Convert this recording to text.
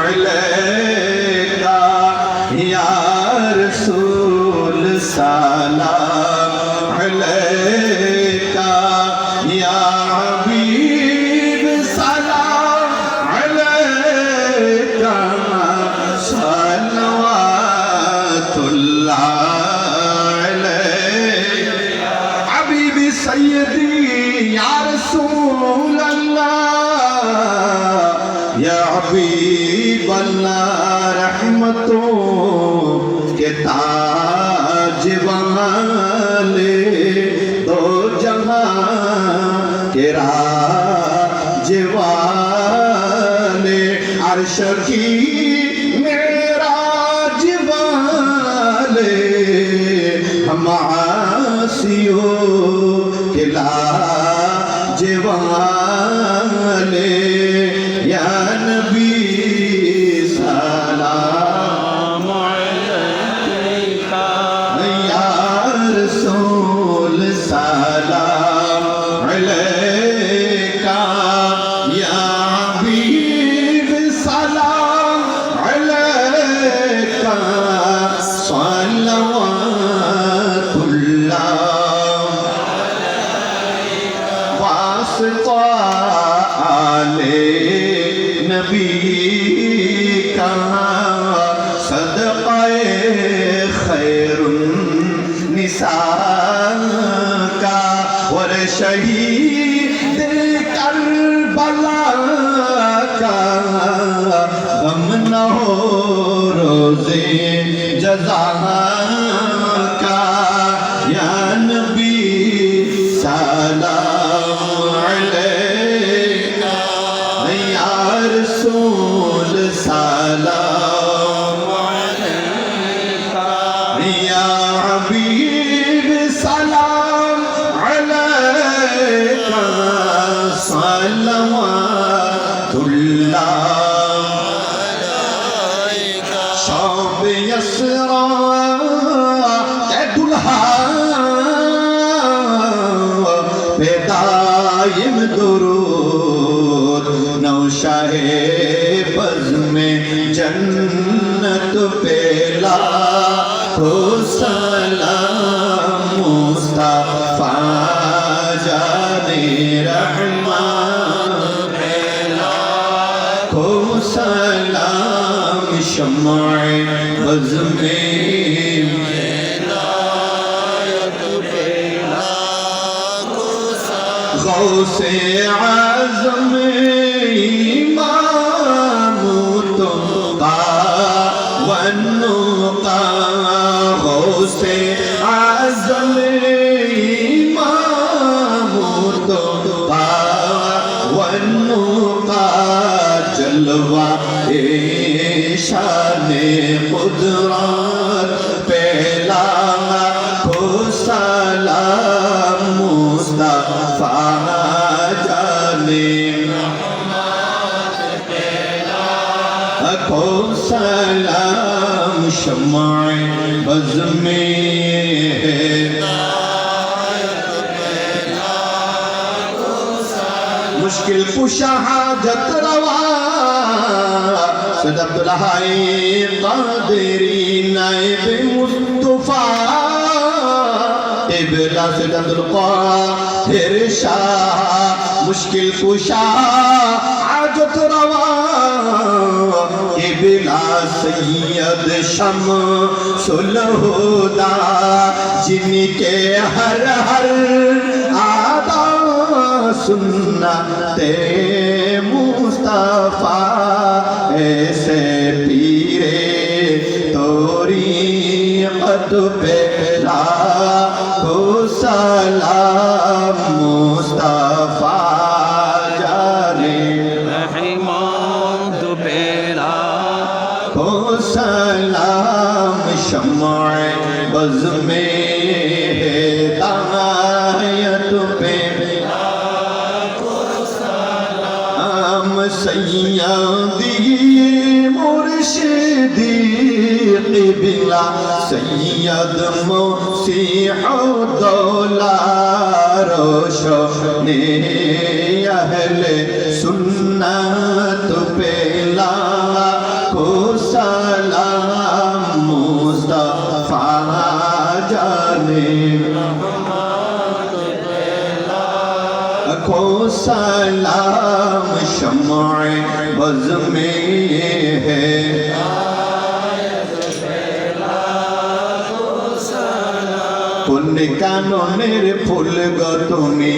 अलैका या रसूल सलाम अलैका या हबीब सलाम अलैका सल्लल्लाहु अलैका हबीबी सय्यदी या रसूल अल्लाह या हबीब अल्लाह रहमतों के ताज वाले दो जहां के राज वाले अर्श की मेराज वाले हम आसियों के लाज वाले या नबी सलाम अलैका या रसूल सलाम अलैका या हबीब सलाम अलैका सल्लल्लाहु वास्ता आले नबी का सदक़े खैरुन निसा का और शहीद करबला का गम न हो रोज़े जज़ा का या नबी सलाम अलैका या रसूल सलाम अलैका या हबीब सलाम अलैका सल्लल्लाहु अलैका शब यसरा के दुल्हा पे दायम दुरूद नौशाहे बज़ में जन्नत पे लाखो सलाम मुस्तफा जाने रहमान पे लाखो सलाम शम्माए बज़ में गौसे आज़म इमाम तुका वन्नुका गौसे आज़म इमाम तुका वन्नुका जलवा शाने कुदरत पेला को सलाम मुस्तफा जाने को सलाम शम्माए बज़ में मुश्किल कुशा हाजत रवा सद अब्दुल्लाह क़ादिरी नाइब मुस्तफा इबला सद अब्दुल क़ादिर शाह मुश्किल कुशा हाजत रवा इबला सैयद शम्सुल हुदा जिनके हर हर आदा सुन्नते मुस्तफा ऐसे पीरे तोरीक़त पे लाखो सलाम मुस्तफा जाने रहमत पे लाखो सलाम शम्माए बज़ में हिदायत पे सैयदी मुर्शिदी क़िबला सैयद मसीहुद्दौला रोशने अहले सुन्नत पे ला सलाम मुस्तफा जाने को सलाम शम्अ बज़ में है কোন কাননের ফুল গো তুমি